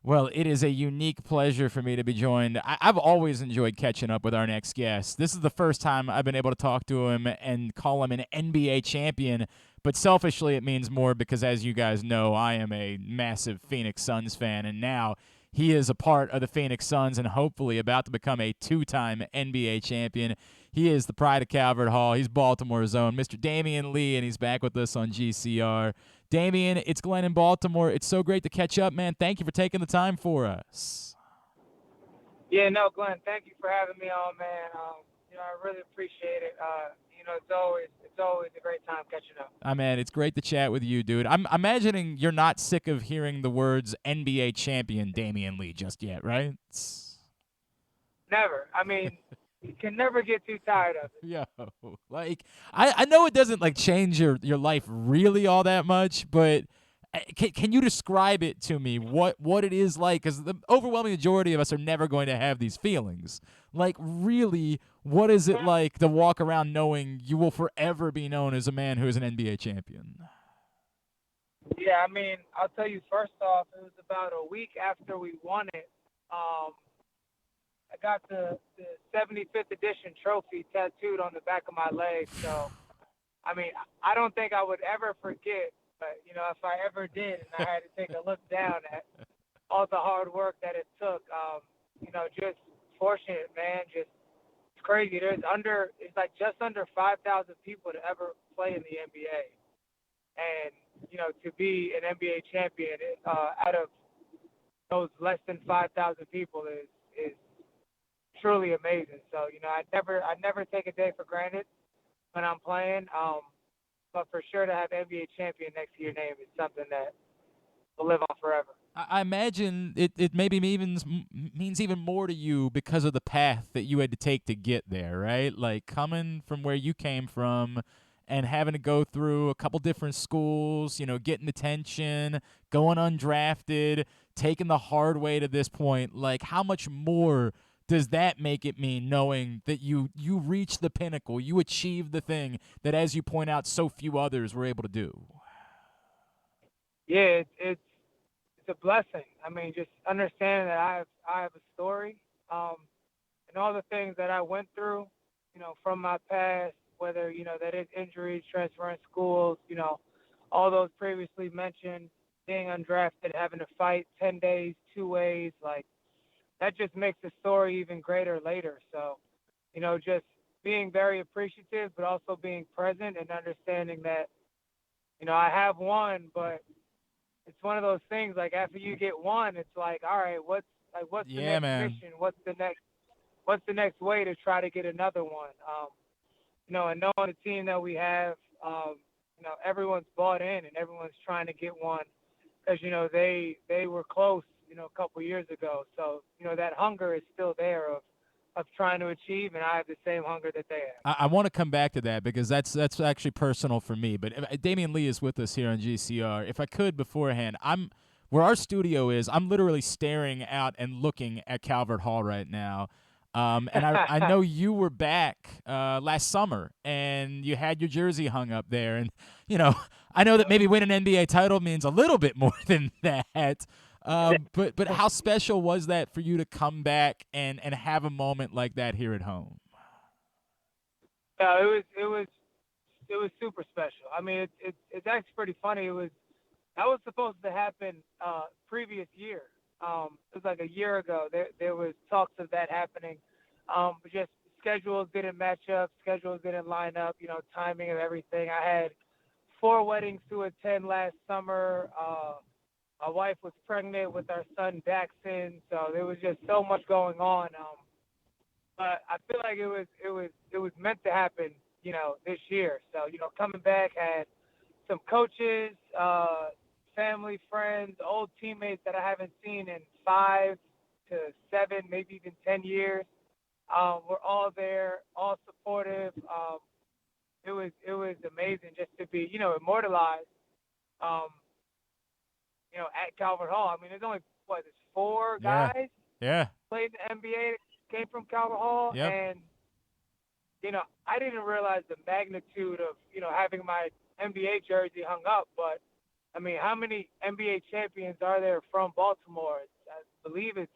Well, it is a unique pleasure for me to be joined. I've always enjoyed catching up with our next guest. This is the first time I've been able to talk to him and call him an NBA champion. But selfishly, it means more because, as you guys know, I am a massive Phoenix Suns fan. And now he is a part of the Phoenix Suns and hopefully about to become a two-time NBA champion. He is the pride of Calvert Hall. He's Baltimore's own, Mr. Damion Lee, and he's back with us on GCR. Damion, it's Glenn in Baltimore. It's so great to catch up, man. Thank you for taking the time for us. Yeah, no, Glenn, thank you for having me on, man. I really appreciate it. It's always a great time catching up. Man, it's great to chat with you, dude. I'm imagining you're not sick of hearing the words NBA champion Damion Lee just yet, right? Never. I mean, you can never get too tired of it. Yo, like I know it doesn't like change your life really all that much, but can you describe it to me? What it is like? Because the overwhelming majority of us are never going to have these feelings. Like, really, what is it like to walk around knowing you will forever be known as a man who is an NBA champion? Yeah, I mean, I'll tell you first off, it was about a week after we won it. Um, I got the 75th edition trophy tattooed on the back of my leg. So, I mean, I don't think I would ever forget. But if I ever did, and I had to take a look down at all the hard work that it took, just fortunate, man. Just it's crazy. It's like just under 5,000 people to ever play in the NBA, and to be an NBA champion out of those less than 5,000 people is truly amazing. So I never take a day for granted when I'm playing. But for sure to have NBA champion next to your name is something that will live on forever. I imagine it maybe means even more to you because of the path that you had to take to get there, right? Like coming from where you came from and having to go through a couple different schools, getting attention, going undrafted, taking the hard way to this point. Like, how much more does that make it mean knowing that you reached the pinnacle, you achieved the thing that, as you point out, so few others were able to do? Yeah, it's a blessing. I mean, just understanding that I have a story, and all the things that I went through, from my past, whether that is injuries, transferring schools, all those previously mentioned, being undrafted, having to fight 10 days, 2 ways, like that just makes the story even greater later. So, just being very appreciative, but also being present and understanding that I have won, but it's one of those things like after you get one, it's like, all right, what's the Yeah, next man. mission? What's the next way to try to get another one? And knowing the team that we have, everyone's bought in and everyone's trying to get one because they were close, a couple years ago. So that hunger is still there of trying to achieve, and I have the same hunger that they have. I want to come back to that because that's actually personal for me. But Damian Lee is with us here on GCR. If I could beforehand, I'm where our studio is. I'm literally staring out and looking at Calvert Hall right now. And I know you were back last summer and you had your jersey hung up there. And, I know that maybe winning an NBA title means a little bit more than that. But how special was that for you to come back and have a moment like that here at home? No, it was super special. I mean, it's actually pretty funny. That was supposed to happen previous year. It was like a year ago. There was talks of that happening, but just schedules didn't match up. Schedules didn't line up. Timing of everything. I had 4 weddings to attend last summer. My wife was pregnant with our son Daxon, so there was just so much going on. But I feel like it was meant to happen, this year. So coming back, had some coaches, family, friends, old teammates that I haven't seen in 5 to 7, maybe even 10 years. We're all there, all supportive. It was amazing just to be immortalized. Um, at Calvert Hall. I mean, there's only there's four Yeah. guys Yeah. played in the NBA that came from Calvert Hall, Yep. and I didn't realize the magnitude of having my NBA jersey hung up, but I mean, how many NBA champions are there from Baltimore? I believe it's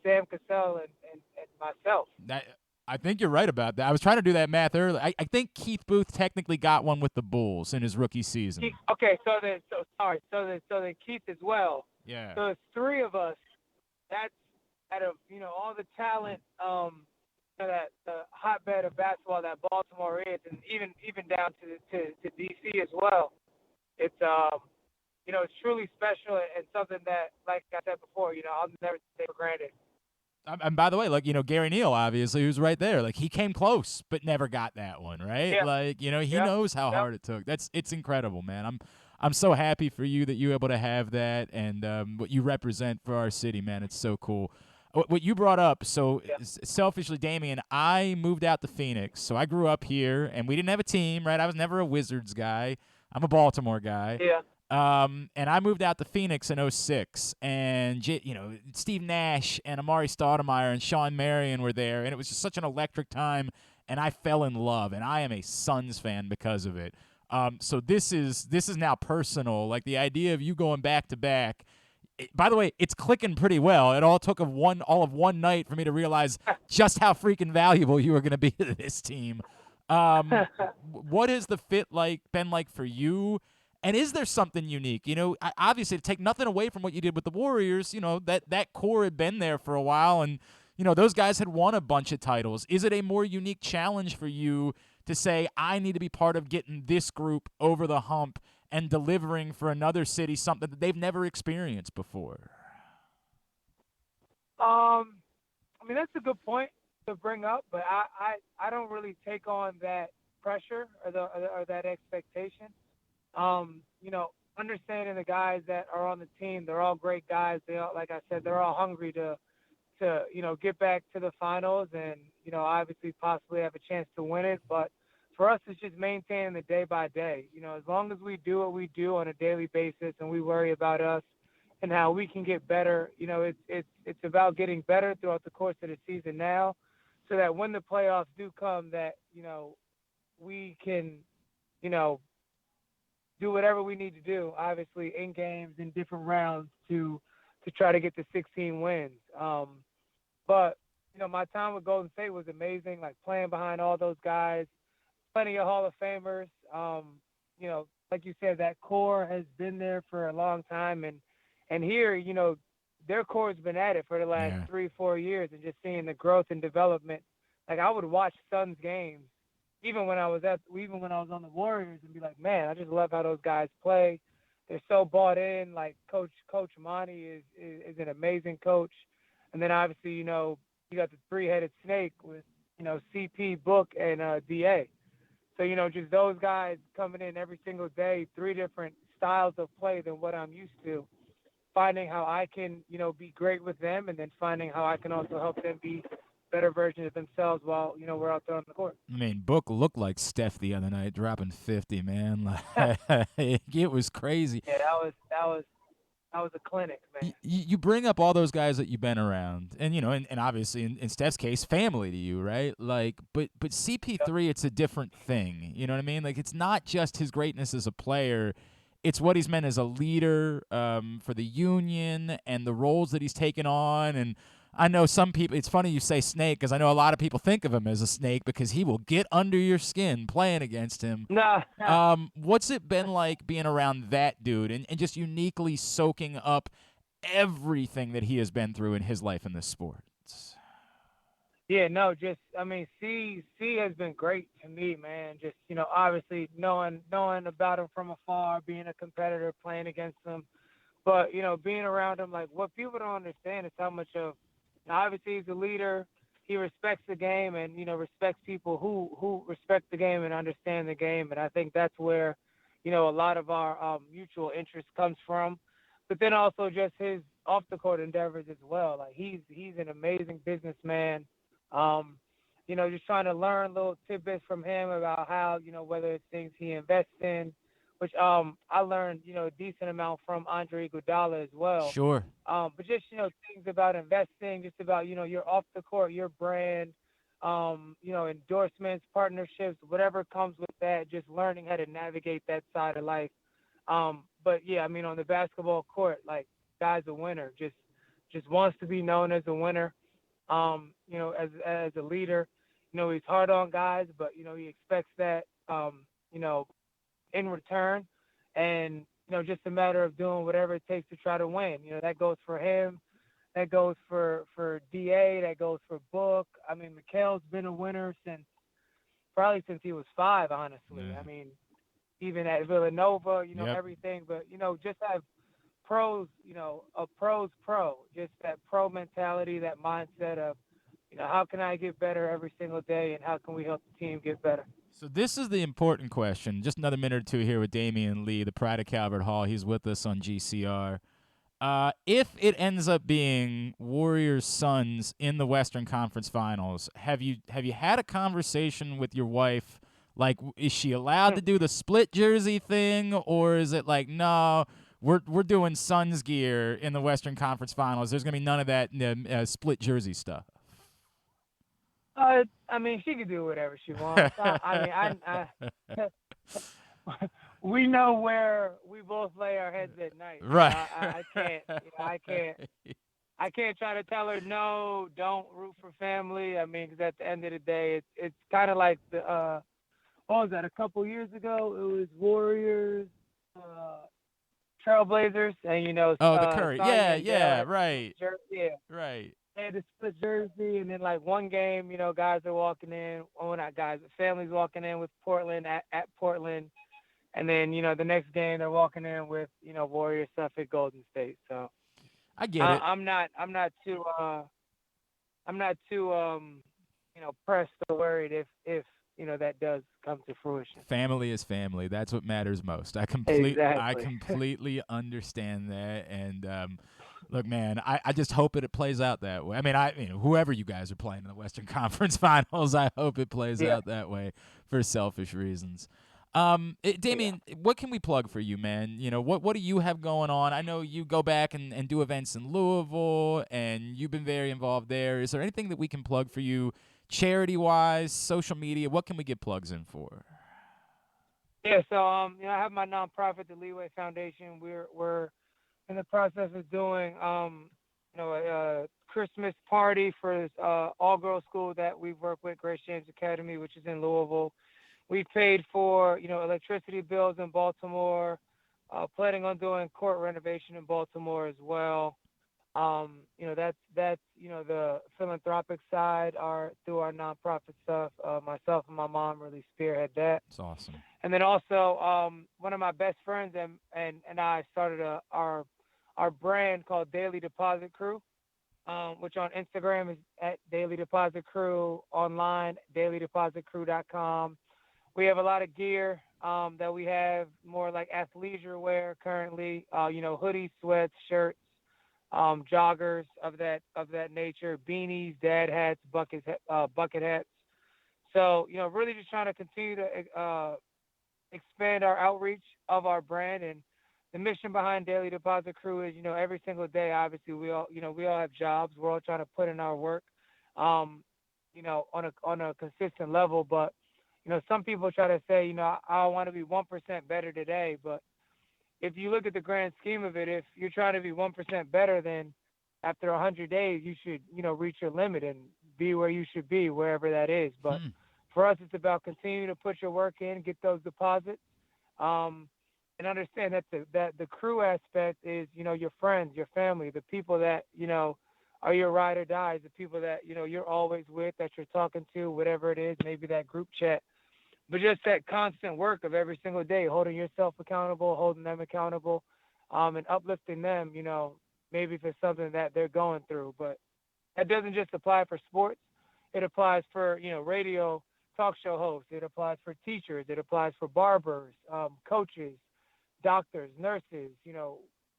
Sam Cassell and myself. That, I think you're right about that. I was trying to do that math earlier. I think Keith Booth technically got one with the Bulls in his rookie season. Okay, so then Keith as well. Yeah. So it's three of us. That's out of all the talent, that the hotbed of basketball that Baltimore is, and even down to DC as well. It's it's truly special and something that, like I said before, I'll never take for granted. And by the way, like, Gary Neal, obviously, who's right there. Like, he came close, but never got that one, right? Yeah, Like, he yeah, knows how yeah. hard it took. It's incredible, man. I'm so happy for you that you're able to have that and what you represent for our city, man. It's so cool. What you brought up, so Yeah. selfishly, Damion, I moved out to Phoenix. So I grew up here, and we didn't have a team, right? I was never a Wizards guy. I'm a Baltimore guy. Yeah. And I moved out to Phoenix in '06, and Steve Nash and Amari Stoudemire and Sean Marion were there, and it was just such an electric time, and I fell in love, and I am a Suns fan because of it. So this is now personal, like the idea of you going back to back. By the way, it's clicking pretty well. It all took all of one night for me to realize just how freaking valuable you were going to be to this team. What has the fit been like for you? And is there something unique? Obviously, to take nothing away from what you did with the Warriors, that core had been there for a while, and those guys had won a bunch of titles. Is it a more unique challenge for you to say, I need to be part of getting this group over the hump and delivering for another city something that they've never experienced before? I mean, that's a good point to bring up, but I don't really take on that pressure or that expectation. Understanding the guys that are on the team, they're all great guys. They all, like I said, they're all hungry to get back to the finals and obviously possibly have a chance to win it. But for us, it's just maintaining the day by day. As long as we do what we do on a daily basis and we worry about us and how we can get better, it's about getting better throughout the course of the season now, so that when the playoffs do come, that we can do whatever we need to do, obviously in games, in different rounds to try to get the 16 wins. But my time with Golden State was amazing, like playing behind all those guys, plenty of Hall of Famers. Like you said, that core has been there for a long time, and here, their core has been at it for the last 3-4 years, and just seeing the growth and development. Like, I would watch Suns games even when I was on the Warriors and be like, man, I just love how those guys play. They're so bought in. Like Coach Monty is an amazing coach. And then obviously, you got the three-headed snake with, CP, Book, and DA. So, just those guys coming in every single day, three different styles of play than what I'm used to, finding how I can, be great with them, and then finding how I can also help them be better versions of themselves while we're out there on the court. I mean, Book looked like Steph the other night, dropping 50, man. It was crazy. Yeah, that was a clinic, man. You bring up all those guys that you've been around, and and obviously in Steph's case, family to you, right? Like, but CP3, it's a different thing. You know what I mean? Like, it's not just his greatness as a player. It's what he's meant as a leader for the union and the roles that he's taken on. And I know some people, it's funny you say snake, because I know a lot of people think of him as a snake because he will get under your skin playing against him. No. What's it been like being around that dude and just uniquely soaking up everything that he has been through in his life in this sport? Yeah, no, C has been great to me, man. Just, obviously knowing about him from afar, being a competitor, playing against him. But, being around him, like, what people don't understand is how much of, obviously he's a leader. He respects the game and, respects people who respect the game and understand the game. And I think that's where, a lot of our mutual interest comes from. But then also just his off the court endeavors as well. Like, he's an amazing businessman. Just trying to learn little tidbits from him about how, whether it's things he invests in, which I learned, a decent amount from Andre Iguodala as well. Sure. But just, things about investing, just about, your off the court, your brand, endorsements, partnerships, whatever comes with that, just learning how to navigate that side of life. but yeah, I mean, on the basketball court, like, guy's a winner. Just wants to be known as a winner. As a leader, he's hard on guys, but he expects that, you know, in return, and just a matter of doing whatever it takes to try to win. That goes for him. That goes for Da. That goes for Book. I mean, Mikhail's been a winner probably since he was 5. Honestly, Yeah. I mean, even at Villanova, Yep. everything. But just have pros, a pro's pro, just that pro mentality, that mindset of, how can I get better every single day, and how can we help the team get better? So this is the important question. Just another minute or two here with Damion Lee, the pride of Calvert Hall. He's with us on GCR. If it ends up being Warriors Suns in the Western Conference Finals, have you had a conversation with your wife? Like, is she allowed to do the split jersey thing, or is it like, no, we're doing Suns gear in the Western Conference Finals? There's gonna be none of that split jersey stuff. I mean, she can do whatever she wants. We know where we both lay our heads at night. Right. I can't. I can't try to tell her no. Don't root for family. I mean, because at the end of the day, it's kind of like the what was that? A couple years ago, it was Warriors, Trailblazers, and Oh, the Curry. Sonny Yeah, and Dale yeah, had right, yeah. right. They had a split jersey, and then like one game, guys are walking in. Oh, not guys, but families walking in with Portland at Portland, and then the next game they're walking in with Warriors stuff at Golden State. So I get it. I'm not too pressed or worried if that does come to fruition. Family is family. That's what matters most. I Exactly. completely understand that. And look, man, I just hope it plays out that way. I mean, whoever you guys are playing in the Western Conference Finals, I hope it plays Yeah. out that way for selfish reasons. Yeah. Damien, what can we plug for you, man? What do you have going on? I know you go back and do events in Louisville, and you've been very involved there. Is there anything that we can plug for you, charity-wise, social media? What can we get plugs in for? Yeah. So I have my nonprofit, the Leeway Foundation. We're in the process of doing a Christmas party for this all girls school that we work with, Grace James Academy, which is in Louisville. We paid for electricity bills in Baltimore. Planning on doing court renovation in Baltimore as well. That's the philanthropic side, through our nonprofit stuff. Myself and my mom really spearhead that. It's awesome. And then also, one of my best friends and I started our brand called Daily Deposit Crew, which on Instagram is at Daily Deposit Crew, online dailydepositcrew.com. We have a lot of gear that we have more like athleisure wear currently. Hoodies, sweats, shirts, joggers of that nature, beanies, dad hats, bucket hats. So really just trying to continue to expand our outreach of our brand. And the mission behind Daily Deposit Crew is every single day. Obviously, we all have jobs. We're all trying to put in our work, on a consistent level, but some people try to say, I want to be 1% better today. But if you look at the grand scheme of it, if you're trying to be 1% better, then after 100 days, you should, reach your limit and be where you should be, wherever that is. But for us, it's about continuing to put your work in, get those deposits, and understand that the crew aspect is, your friends, your family, the people that, are your ride or dies, the people that, you're always with, that you're talking to, whatever it is, maybe that group chat. But just that constant work of every single day, holding yourself accountable, holding them accountable, and uplifting them, maybe for something that they're going through. But that doesn't just apply for sports. It applies for, radio talk show hosts. It applies for teachers. It applies for barbers, coaches, doctors, nurses,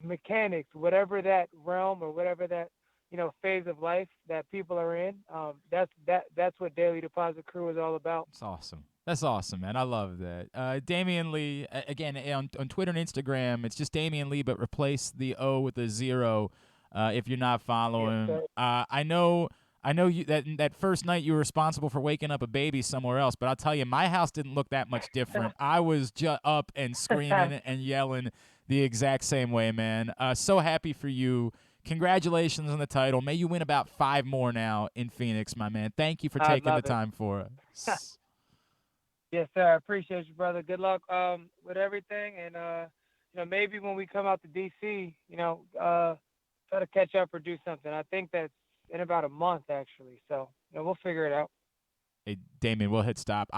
mechanics, whatever that realm or whatever that, phase of life that people are in. That's what Daily Deposit Crew is all about. It's awesome. That's awesome, man. I love that. Damion Lee, again, on Twitter and Instagram, it's just Damion Lee, but replace the O with a 0 if you're not following. Yes, I know you that first night you were responsible for waking up a baby somewhere else, but I'll tell you, my house didn't look that much different. I was just up and screaming and yelling The exact same way, man. So happy for you. Congratulations on the title. May you win about 5 more now in Phoenix, my man. Thank you for I'd taking the love it. time for us. Yes, sir. I appreciate you, brother. Good luck with everything, and maybe when we come out to DC, try to catch up or do something. I think that's in about a month, actually. So, we'll figure it out. Hey, Damion, we'll hit stop.